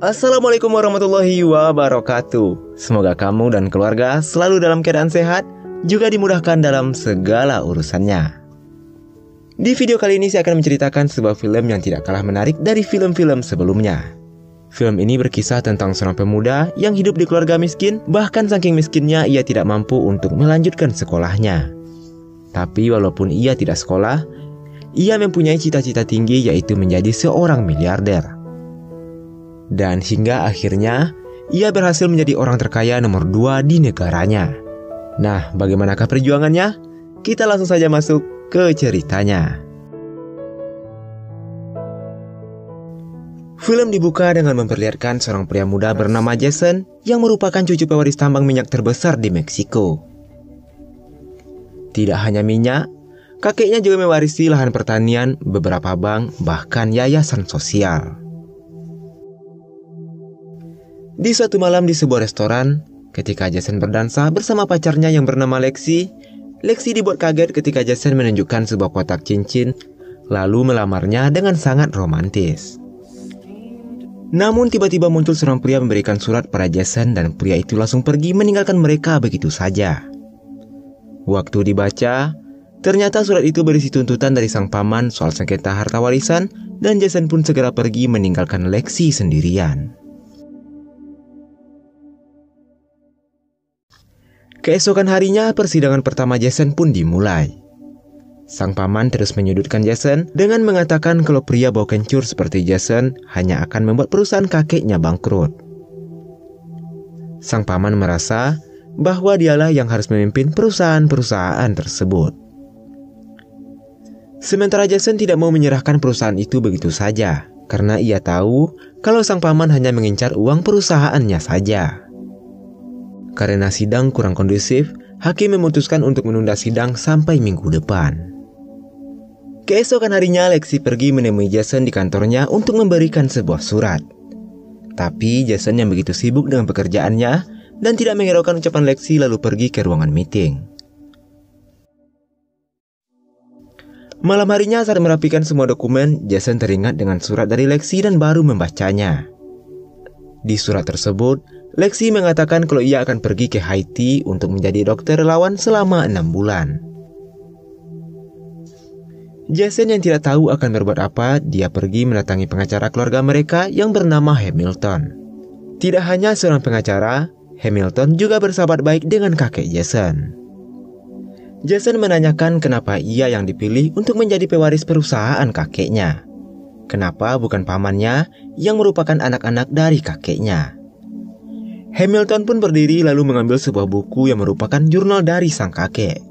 Assalamualaikum warahmatullahi wabarakatuh. Semoga kamu dan keluarga selalu dalam keadaan sehat, juga dimudahkan dalam segala urusannya. Di video kali ini saya akan menceritakan sebuah film yang tidak kalah menarik dari film-film sebelumnya. Film ini berkisah tentang seorang pemuda yang hidup di keluarga miskin, bahkan saking miskinnya ia tidak mampu untuk melanjutkan sekolahnya. Tapi walaupun ia tidak sekolah, ia mempunyai cita-cita tinggi, yaitu menjadi seorang miliarder. Dan hingga akhirnya ia berhasil menjadi orang terkaya nomor 2 di negaranya. Nah, bagaimanakah perjuangannya? Kita langsung saja masuk ke ceritanya. Film dibuka dengan memperlihatkan seorang pria muda bernama Jason yang merupakan cucu pewaris tambang minyak terbesar di Meksiko. Tidak hanya minyak, kakeknya juga mewarisi lahan pertanian, beberapa bank, bahkan yayasan sosial. Di suatu malam di sebuah restoran, ketika Jason berdansa bersama pacarnya yang bernama Lexi dibuat kaget ketika Jason menunjukkan sebuah kotak cincin, lalu melamarnya dengan sangat romantis. Namun tiba-tiba muncul seorang pria memberikan surat pada Jason dan pria itu langsung pergi meninggalkan mereka begitu saja. Waktu dibaca, ternyata surat itu berisi tuntutan dari sang paman soal sengketa harta warisan dan Jason pun segera pergi meninggalkan Lexi sendirian. Keesokan harinya, persidangan pertama Jason pun dimulai. Sang paman terus menyudutkan Jason dengan mengatakan kalau pria bau kencur seperti Jason hanya akan membuat perusahaan kakeknya bangkrut. Sang paman merasa bahwa dialah yang harus memimpin perusahaan-perusahaan tersebut. Sementara Jason tidak mau menyerahkan perusahaan itu begitu saja, karena ia tahu kalau sang paman hanya mengincar uang perusahaannya saja. Karena sidang kurang kondusif, hakim memutuskan untuk menunda sidang sampai minggu depan. Keesokan harinya, Lexi pergi menemui Jason di kantornya untuk memberikan sebuah surat. Tapi Jason yang begitu sibuk dengan pekerjaannya dan tidak menghiraukan ucapan Lexi lalu pergi ke ruangan meeting. Malam harinya saat merapikan semua dokumen, Jason teringat dengan surat dari Lexi dan baru membacanya. Di surat tersebut, Lexi mengatakan kalau ia akan pergi ke Haiti untuk menjadi dokter relawan selama 6 bulan. Jason yang tidak tahu akan berbuat apa, dia pergi mendatangi pengacara keluarga mereka yang bernama Hamilton. Tidak hanya seorang pengacara, Hamilton juga bersahabat baik dengan kakek Jason. Jason menanyakan kenapa ia yang dipilih untuk menjadi pewaris perusahaan kakeknya. Kenapa bukan pamannya yang merupakan anak-anak dari kakeknya? Hamilton pun berdiri lalu mengambil sebuah buku yang merupakan jurnal dari sang kakek.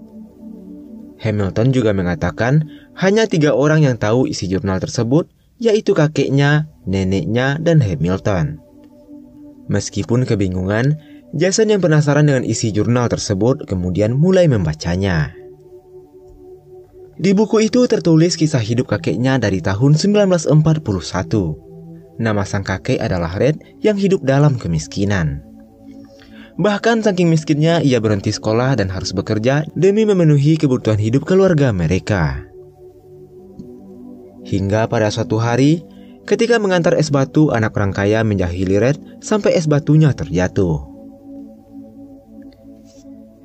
Hamilton juga mengatakan hanya 3 orang yang tahu isi jurnal tersebut, yaitu kakeknya, neneknya, dan Hamilton. Meskipun kebingungan, Jason yang penasaran dengan isi jurnal tersebut kemudian mulai membacanya. Di buku itu tertulis kisah hidup kakeknya dari tahun 1941. Nama sang kakek adalah Red yang hidup dalam kemiskinan. Bahkan saking miskinnya ia berhenti sekolah dan harus bekerja demi memenuhi kebutuhan hidup keluarga mereka. Hingga pada suatu hari, ketika mengantar es batu, anak orang kaya menjahili Red sampai es batunya terjatuh.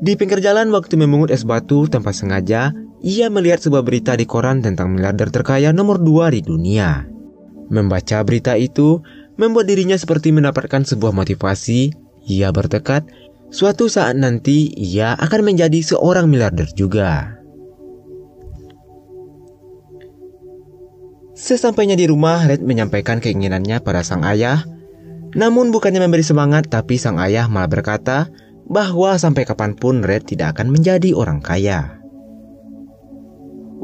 Di pinggir jalan waktu memungut es batu tanpa sengaja, ia melihat sebuah berita di koran tentang miliarder terkaya nomor 2 di dunia. Membaca berita itu membuat dirinya seperti mendapatkan sebuah motivasi. Ia bertekad suatu saat nanti ia akan menjadi seorang miliarder juga. Sesampainya di rumah, Red menyampaikan keinginannya pada sang ayah. Namun bukannya memberi semangat, tapi sang ayah malah berkata bahwa sampai kapanpun Red tidak akan menjadi orang kaya.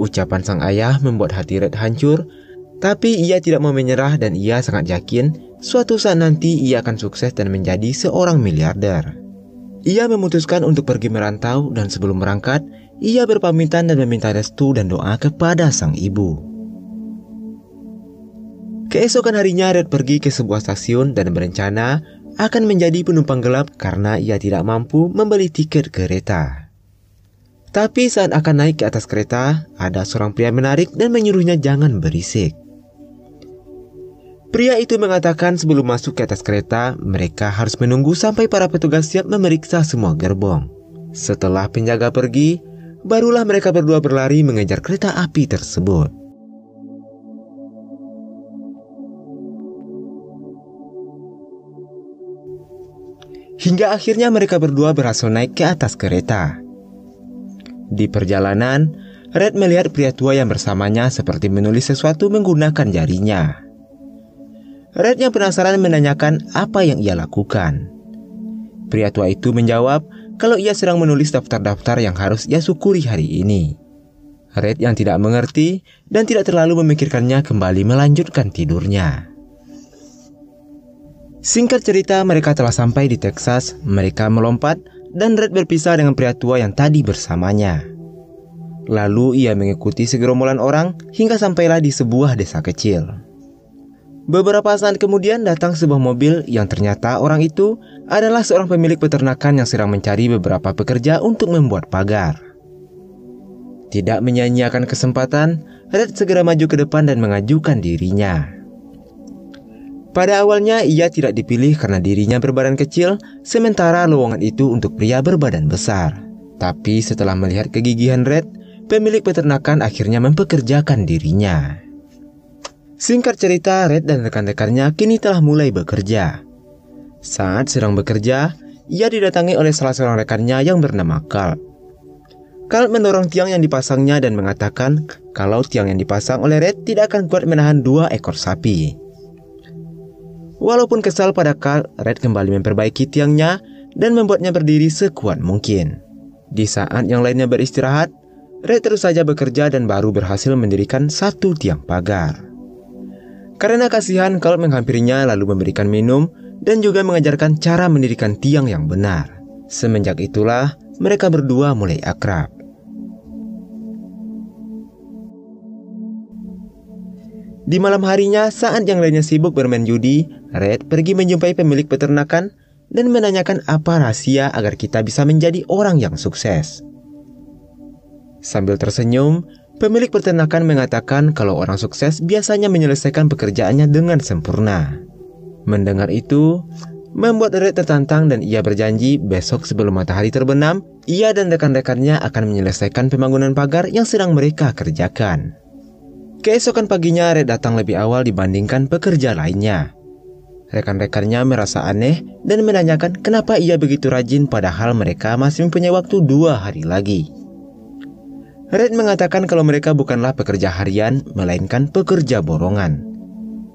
Ucapan sang ayah membuat hati Red hancur, tapi ia tidak mau menyerah dan ia sangat yakin suatu saat nanti ia akan sukses dan menjadi seorang miliarder. Ia memutuskan untuk pergi merantau dan sebelum berangkat, ia berpamitan dan meminta restu dan doa kepada sang ibu. Keesokan harinya Red pergi ke sebuah stasiun dan berencana akan menjadi penumpang gelap karena ia tidak mampu membeli tiket kereta. Tapi saat akan naik ke atas kereta, ada seorang pria menarik dan menyuruhnya jangan berisik. Pria itu mengatakan sebelum masuk ke atas kereta, mereka harus menunggu sampai para petugas siap memeriksa semua gerbong. Setelah penjaga pergi, barulah mereka berdua berlari mengejar kereta api tersebut. Hingga akhirnya mereka berdua berhasil naik ke atas kereta. Di perjalanan, Red melihat pria tua yang bersamanya seperti menulis sesuatu menggunakan jarinya. Red yang penasaran menanyakan apa yang ia lakukan. Pria tua itu menjawab kalau ia sedang menulis daftar-daftar yang harus ia syukuri hari ini. Red yang tidak mengerti dan tidak terlalu memikirkannya kembali melanjutkan tidurnya. Singkat cerita, mereka telah sampai di Texas. Mereka melompat dan Red berpisah dengan pria tua yang tadi bersamanya. Lalu ia mengikuti segerombolan orang hingga sampailah di sebuah desa kecil. Beberapa saat kemudian datang sebuah mobil yang ternyata orang itu adalah seorang pemilik peternakan yang sedang mencari beberapa pekerja untuk membuat pagar. Tidak menyia-nyiakan kesempatan, Red segera maju ke depan dan mengajukan dirinya. Pada awalnya ia tidak dipilih karena dirinya berbadan kecil, sementara lowongan itu untuk pria berbadan besar. Tapi setelah melihat kegigihan Red, pemilik peternakan akhirnya mempekerjakan dirinya. Singkat cerita, Red dan rekan-rekannya kini telah mulai bekerja. Saat sedang bekerja, ia didatangi oleh salah seorang rekannya yang bernama Carl. Carl mendorong tiang yang dipasangnya dan mengatakan kalau tiang yang dipasang oleh Red tidak akan kuat menahan 2 ekor sapi. Walaupun kesal pada Carl, Red kembali memperbaiki tiangnya dan membuatnya berdiri sekuat mungkin. Di saat yang lainnya beristirahat, Red terus saja bekerja dan baru berhasil mendirikan 1 tiang pagar. Karena kasihan, Carl menghampirinya lalu memberikan minum dan juga mengajarkan cara mendirikan tiang yang benar. Semenjak itulah mereka berdua mulai akrab. Di malam harinya, saat yang lainnya sibuk bermain judi, Red pergi menjumpai pemilik peternakan dan menanyakan apa rahasia agar kita bisa menjadi orang yang sukses. Sambil tersenyum, pemilik peternakan mengatakan kalau orang sukses biasanya menyelesaikan pekerjaannya dengan sempurna. Mendengar itu, membuat Red tertantang dan ia berjanji besok sebelum matahari terbenam, ia dan rekan-rekannya akan menyelesaikan pembangunan pagar yang sedang mereka kerjakan. Keesokan paginya, Red datang lebih awal dibandingkan pekerja lainnya. Rekan-rekannya merasa aneh dan menanyakan kenapa ia begitu rajin padahal mereka masih mempunyai waktu 2 hari lagi. Red mengatakan kalau mereka bukanlah pekerja harian, melainkan pekerja borongan.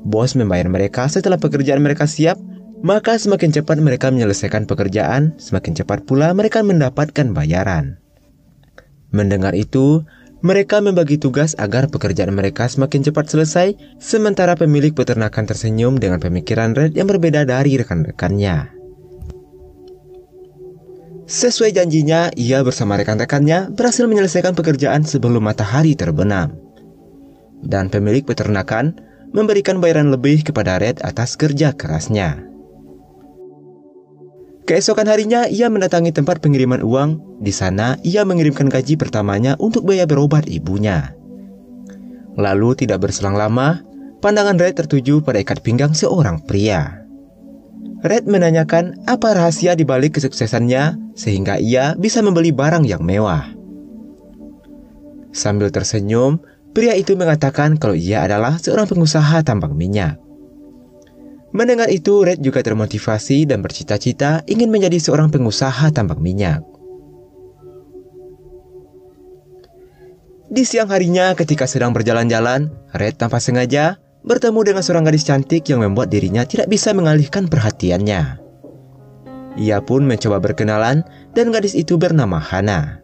Bos membayar mereka setelah pekerjaan mereka siap, maka semakin cepat mereka menyelesaikan pekerjaan, semakin cepat pula mereka mendapatkan bayaran. Mendengar itu, mereka membagi tugas agar pekerjaan mereka semakin cepat selesai, sementara pemilik peternakan tersenyum dengan pemikiran Red yang berbeda dari rekan-rekannya. Sesuai janjinya, ia bersama rekan-rekannya berhasil menyelesaikan pekerjaan sebelum matahari terbenam. Dan pemilik peternakan memberikan bayaran lebih kepada Red atas kerja kerasnya. Keesokan harinya, ia mendatangi tempat pengiriman uang. Di sana, ia mengirimkan gaji pertamanya untuk biaya berobat ibunya. Lalu tidak berselang lama, pandangan Red tertuju pada ikat pinggang seorang pria. Red menanyakan apa rahasia di balik kesuksesannya sehingga ia bisa membeli barang yang mewah. Sambil tersenyum, pria itu mengatakan kalau ia adalah seorang pengusaha tambang minyak. Mendengar itu, Red juga termotivasi dan bercita-cita ingin menjadi seorang pengusaha tambang minyak. Di siang harinya ketika sedang berjalan-jalan, Red tanpa sengaja bertemu dengan seorang gadis cantik yang membuat dirinya tidak bisa mengalihkan perhatiannya. Ia pun mencoba berkenalan dan gadis itu bernama Hana.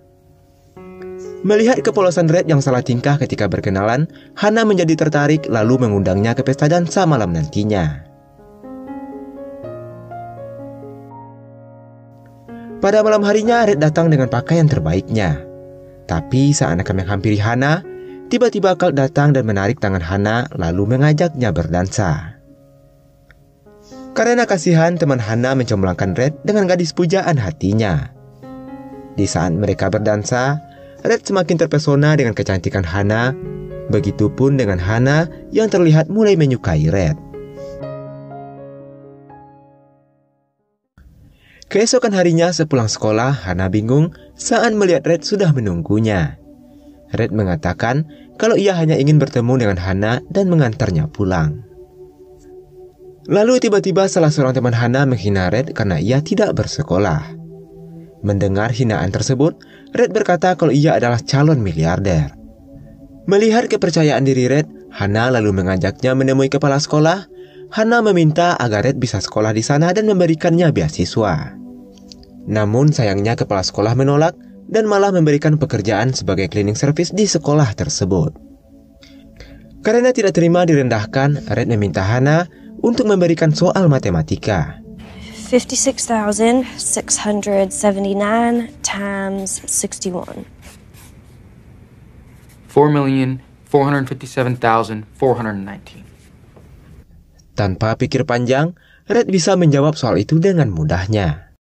Melihat kepolosan Red yang salah tingkah ketika berkenalan, Hana menjadi tertarik lalu mengundangnya ke pesta dansa malam nantinya. Pada malam harinya, Red datang dengan pakaian terbaiknya. Tapi saat akan menghampiri Hana, tiba-tiba Carl datang dan menarik tangan Hana lalu mengajaknya berdansa. Karena kasihan, teman Hana mencomblangkan Red dengan gadis pujaan hatinya. Di saat mereka berdansa, Red semakin terpesona dengan kecantikan Hana. Begitupun dengan Hana yang terlihat mulai menyukai Red. Keesokan harinya sepulang sekolah, Hana bingung saat melihat Red sudah menunggunya. Red mengatakan kalau ia hanya ingin bertemu dengan Hana dan mengantarnya pulang. Lalu tiba-tiba salah seorang teman Hana menghina Red karena ia tidak bersekolah. Mendengar hinaan tersebut, Red berkata kalau ia adalah calon miliarder. Melihat kepercayaan diri Red, Hana lalu mengajaknya menemui kepala sekolah. Hana meminta agar Red bisa sekolah di sana dan memberikannya beasiswa. Namun sayangnya kepala sekolah menolak dan malah memberikan pekerjaan sebagai cleaning service di sekolah tersebut. Karena tidak terima direndahkan, Red meminta Hana untuk memberikan soal matematika. 56,679 times 61. 4,457,419. Tanpa pikir panjang, Red bisa menjawab soal itu dengan mudahnya.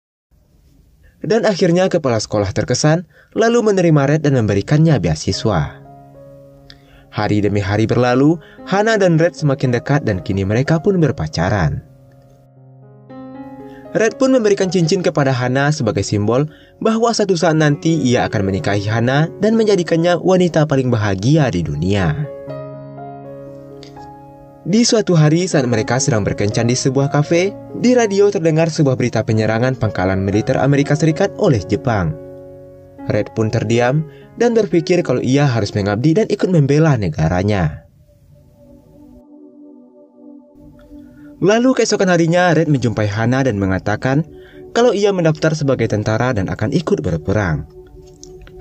Dan akhirnya kepala sekolah terkesan, lalu menerima Red dan memberikannya beasiswa. Hari demi hari berlalu, Hana dan Red semakin dekat dan kini mereka pun berpacaran. Red pun memberikan cincin kepada Hana sebagai simbol bahwa suatu saat nanti ia akan menikahi Hana dan menjadikannya wanita paling bahagia di dunia. Di suatu hari saat mereka sedang berkencan di sebuah kafe, di radio terdengar sebuah berita penyerangan pangkalan militer Amerika Serikat oleh Jepang. Red pun terdiam dan berpikir kalau ia harus mengabdi dan ikut membela negaranya. Lalu keesokan harinya Red menjumpai Hana dan mengatakan kalau ia mendaftar sebagai tentara dan akan ikut berperang.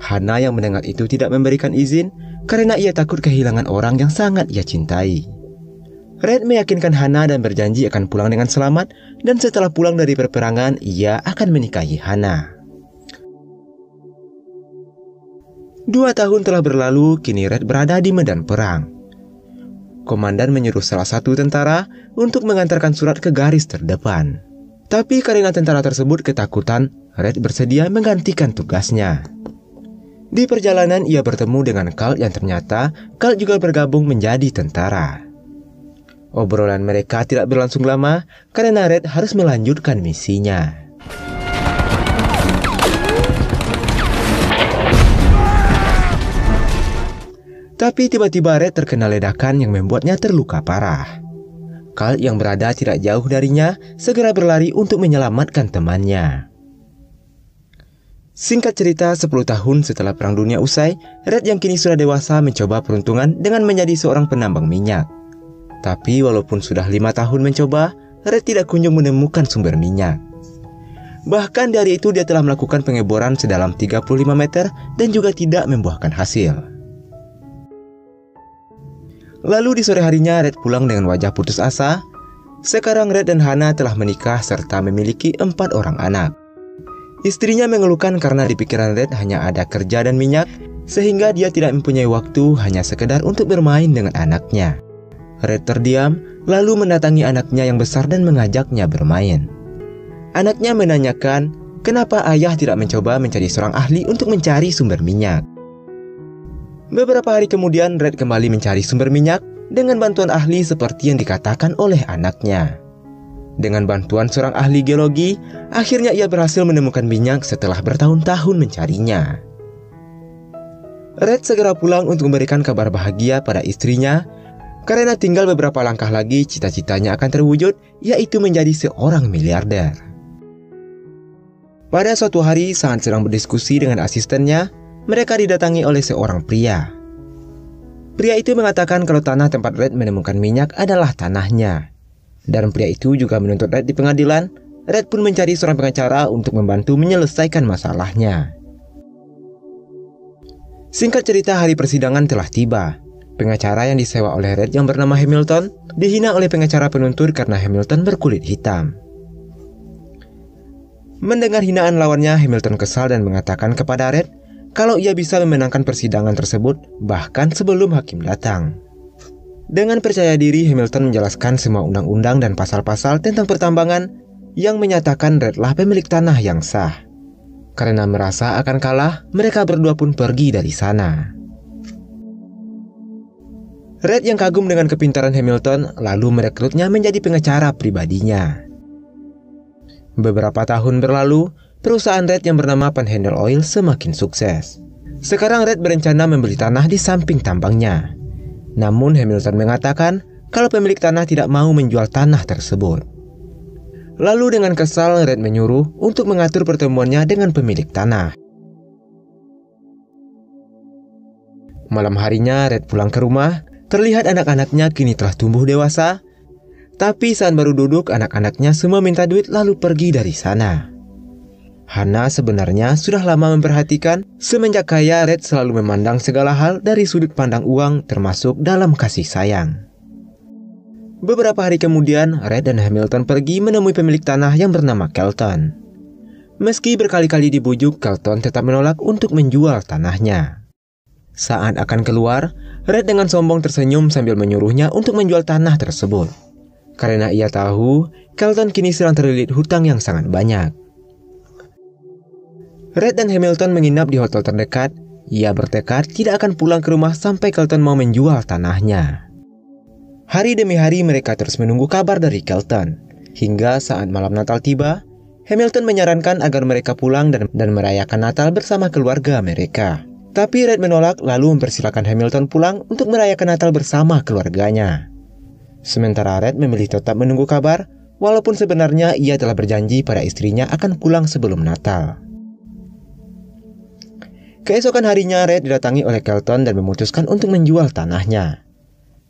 Hana yang mendengar itu tidak memberikan izin karena ia takut kehilangan orang yang sangat ia cintai. Red meyakinkan Hana dan berjanji akan pulang dengan selamat dan setelah pulang dari peperangan ia akan menikahi Hana. 2 tahun telah berlalu, kini Red berada di medan perang. Komandan menyuruh salah satu tentara untuk mengantarkan surat ke garis terdepan. Tapi karena tentara tersebut ketakutan, Red bersedia menggantikan tugasnya. Di perjalanan ia bertemu dengan Carl yang ternyata Carl juga bergabung menjadi tentara. Obrolan mereka tidak berlangsung lama karena Red harus melanjutkan misinya. Tapi tiba-tiba Red terkena ledakan yang membuatnya terluka parah. Carl yang berada tidak jauh darinya segera berlari untuk menyelamatkan temannya. Singkat cerita, 10 tahun setelah Perang Dunia usai, Red yang kini sudah dewasa mencoba peruntungan dengan menjadi seorang penambang minyak. Tapi walaupun sudah 5 tahun mencoba, Red tidak kunjung menemukan sumber minyak. Bahkan dari itu dia telah melakukan pengeboran sedalam 35 meter dan juga tidak membuahkan hasil. Lalu di sore harinya Red pulang dengan wajah putus asa. Sekarang Red dan Hana telah menikah serta memiliki 4 orang anak. Istrinya mengeluhkan karena di pikiran Red hanya ada kerja dan minyak, sehingga dia tidak mempunyai waktu hanya sekedar untuk bermain dengan anaknya. Red terdiam, lalu mendatangi anaknya yang besar dan mengajaknya bermain. Anaknya menanyakan, kenapa ayah tidak mencoba mencari seorang ahli untuk mencari sumber minyak. Beberapa hari kemudian, Red kembali mencari sumber minyak dengan bantuan ahli seperti yang dikatakan oleh anaknya. Dengan bantuan seorang ahli geologi, akhirnya ia berhasil menemukan minyak setelah bertahun-tahun mencarinya. Red segera pulang untuk memberikan kabar bahagia pada istrinya, karena tinggal beberapa langkah lagi cita-citanya akan terwujud, yaitu menjadi seorang miliarder. Pada suatu hari saat sedang berdiskusi dengan asistennya, mereka didatangi oleh seorang pria. Pria itu mengatakan kalau tanah tempat Red menemukan minyak adalah tanahnya. Dan pria itu juga menuntut Red di pengadilan. Red pun mencari seorang pengacara untuk membantu menyelesaikan masalahnya. Singkat cerita, hari persidangan telah tiba. Pengacara yang disewa oleh Red yang bernama Hamilton dihina oleh pengacara penuntut karena Hamilton berkulit hitam. Mendengar hinaan lawannya, Hamilton kesal dan mengatakan kepada Red kalau ia bisa memenangkan persidangan tersebut bahkan sebelum hakim datang. Dengan percaya diri, Hamilton menjelaskan semua undang-undang dan pasal-pasal tentang pertambangan yang menyatakan Red lah pemilik tanah yang sah. Karena merasa akan kalah, mereka berdua pun pergi dari sana. Red yang kagum dengan kepintaran Hamilton lalu merekrutnya menjadi pengacara pribadinya. Beberapa tahun berlalu, perusahaan Red yang bernama Panhandle Oil semakin sukses. Sekarang Red berencana membeli tanah di samping tambangnya. Namun Hamilton mengatakan kalau pemilik tanah tidak mau menjual tanah tersebut. Lalu dengan kesal, Red menyuruh untuk mengatur pertemuannya dengan pemilik tanah. Malam harinya Red pulang ke rumah. Terlihat anak-anaknya kini telah tumbuh dewasa. Tapi saat baru duduk, anak-anaknya semua minta duit lalu pergi dari sana. Hana sebenarnya sudah lama memperhatikan semenjak kaya Red selalu memandang segala hal dari sudut pandang uang, termasuk dalam kasih sayang. Beberapa hari kemudian, Red dan Hamilton pergi menemui pemilik tanah yang bernama Kelton. Meski berkali-kali dibujuk, Kelton tetap menolak untuk menjual tanahnya. Saat akan keluar, Red dengan sombong tersenyum sambil menyuruhnya untuk menjual tanah tersebut. Karena ia tahu, Kelton kini sedang terlilit hutang yang sangat banyak. Red dan Hamilton menginap di hotel terdekat. Ia bertekad tidak akan pulang ke rumah sampai Kelton mau menjual tanahnya. Hari demi hari mereka terus menunggu kabar dari Kelton. Hingga saat malam Natal tiba, Hamilton menyarankan agar mereka pulang dan merayakan Natal bersama keluarga mereka. Tapi Red menolak lalu mempersilahkan Hamilton pulang untuk merayakan Natal bersama keluarganya. Sementara Red memilih tetap menunggu kabar, walaupun sebenarnya ia telah berjanji pada istrinya akan pulang sebelum Natal. Keesokan harinya Red didatangi oleh Kelton dan memutuskan untuk menjual tanahnya.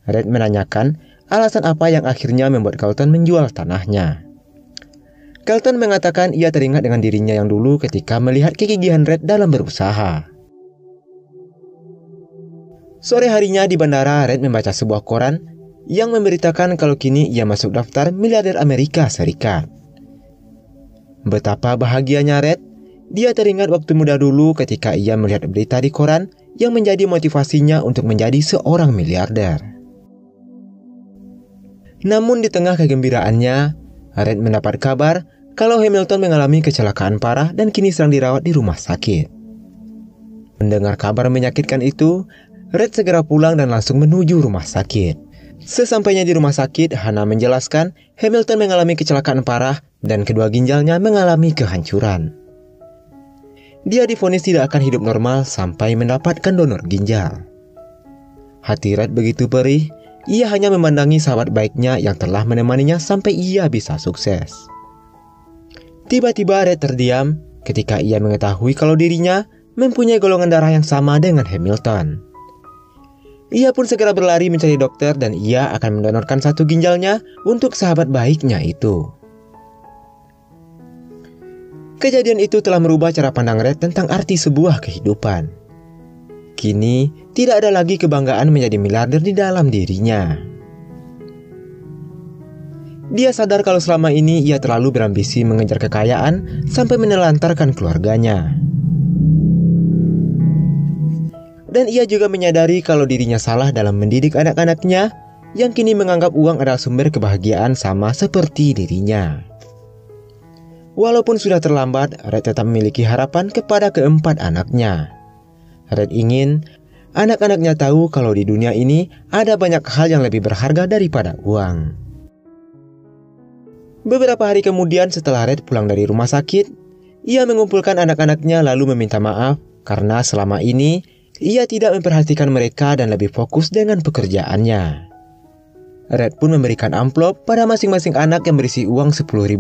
Red menanyakan alasan apa yang akhirnya membuat Kelton menjual tanahnya. Kelton mengatakan ia teringat dengan dirinya yang dulu ketika melihat kegigihan Red dalam berusaha. Sore harinya di bandara, Red membaca sebuah koran yang memberitakan kalau kini ia masuk daftar miliarder Amerika Serikat. Betapa bahagianya Red. Dia teringat waktu muda dulu ketika ia melihat berita di koran yang menjadi motivasinya untuk menjadi seorang miliarder. Namun di tengah kegembiraannya, Red mendapat kabar kalau Hamilton mengalami kecelakaan parah dan kini sedang dirawat di rumah sakit. Mendengar kabar menyakitkan itu, Red segera pulang dan langsung menuju rumah sakit. Sesampainya di rumah sakit, Hana menjelaskan Hamilton mengalami kecelakaan parah dan kedua ginjalnya mengalami kehancuran. Dia divonis tidak akan hidup normal sampai mendapatkan donor ginjal. Hati Red begitu perih, ia hanya memandangi sahabat baiknya yang telah menemaninya sampai ia bisa sukses. Tiba-tiba Red terdiam ketika ia mengetahui kalau dirinya mempunyai golongan darah yang sama dengan Hamilton. Ia pun segera berlari mencari dokter dan ia akan mendonorkan satu ginjalnya untuk sahabat baiknya itu. Kejadian itu telah merubah cara pandang Red tentang arti sebuah kehidupan. Kini, tidak ada lagi kebanggaan menjadi miliarder di dalam dirinya. Dia sadar kalau selama ini ia terlalu berambisi mengejar kekayaan sampai menelantarkan keluarganya. Dan ia juga menyadari kalau dirinya salah dalam mendidik anak-anaknya yang kini menganggap uang adalah sumber kebahagiaan sama seperti dirinya. Walaupun sudah terlambat, Red tetap memiliki harapan kepada keempat anaknya. Red ingin anak-anaknya tahu kalau di dunia ini ada banyak hal yang lebih berharga daripada uang. Beberapa hari kemudian setelah Red pulang dari rumah sakit, ia mengumpulkan anak-anaknya lalu meminta maaf karena selama ini ia tidak memperhatikan mereka dan lebih fokus dengan pekerjaannya. Red pun memberikan amplop pada masing-masing anak yang berisi uang $10.000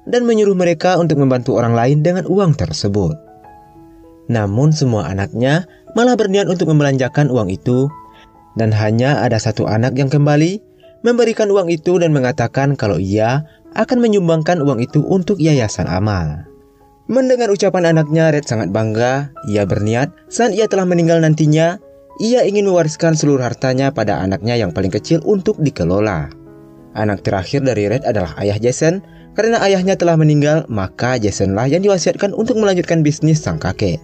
dan menyuruh mereka untuk membantu orang lain dengan uang tersebut. Namun semua anaknya malah berniat untuk membelanjakan uang itu, dan hanya ada satu anak yang kembali memberikan uang itu dan mengatakan kalau ia akan menyumbangkan uang itu untuk yayasan amal. Mendengar ucapan anaknya, Red sangat bangga. Ia berniat saat ia telah meninggal nantinya, ia ingin mewariskan seluruh hartanya pada anaknya yang paling kecil untuk dikelola. Anak terakhir dari Red adalah ayah Jason. Karena ayahnya telah meninggal, maka Jasonlah yang diwasiatkan untuk melanjutkan bisnis sang kakek.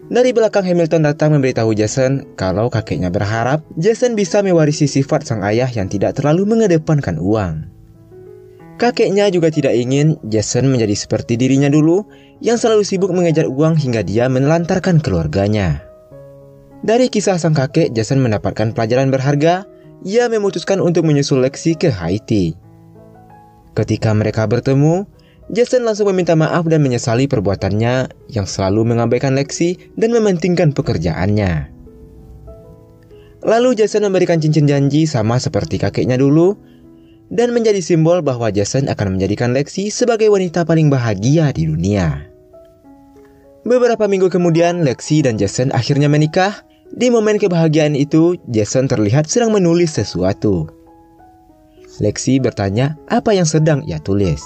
Dari belakang, Hamilton datang memberitahu Jason kalau kakeknya berharap Jason bisa mewarisi sifat sang ayah yang tidak terlalu mengedepankan uang. Kakeknya juga tidak ingin Jason menjadi seperti dirinya dulu yang selalu sibuk mengejar uang hingga dia menelantarkan keluarganya. Dari kisah sang kakek, Jason mendapatkan pelajaran berharga. Ia memutuskan untuk menyusul Lexi ke Haiti. Ketika mereka bertemu, Jason langsung meminta maaf dan menyesali perbuatannya yang selalu mengabaikan Lexi dan mementingkan pekerjaannya. Lalu Jason memberikan cincin janji sama seperti kakeknya dulu dan menjadi simbol bahwa Jason akan menjadikan Lexi sebagai wanita paling bahagia di dunia. Beberapa minggu kemudian, Lexi dan Jason akhirnya menikah. Di momen kebahagiaan itu, Jason terlihat sedang menulis sesuatu. Lexi bertanya apa yang sedang ia tulis.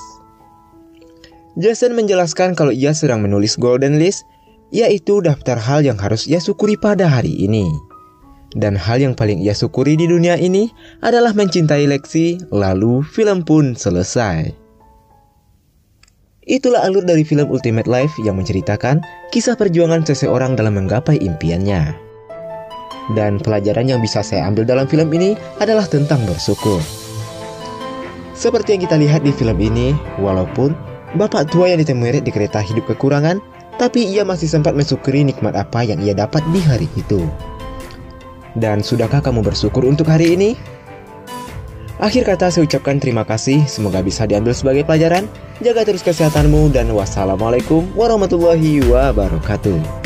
Jason menjelaskan kalau ia sedang menulis Golden List, yaitu daftar hal yang harus ia syukuri pada hari ini. Dan hal yang paling ia syukuri di dunia ini adalah mencintai Lexi, lalu film pun selesai. Itulah alur dari film Ultimate Life yang menceritakan kisah perjuangan seseorang dalam menggapai impiannya. Dan pelajaran yang bisa saya ambil dalam film ini adalah tentang bersyukur. Seperti yang kita lihat di film ini, walaupun bapak tua yang ditemui di kereta hidup kekurangan, tapi ia masih sempat mensyukuri nikmat apa yang ia dapat di hari itu. Dan sudahkah kamu bersyukur untuk hari ini? Akhir kata saya ucapkan terima kasih, semoga bisa diambil sebagai pelajaran. Jaga terus kesehatanmu dan wassalamualaikum warahmatullahi wabarakatuh.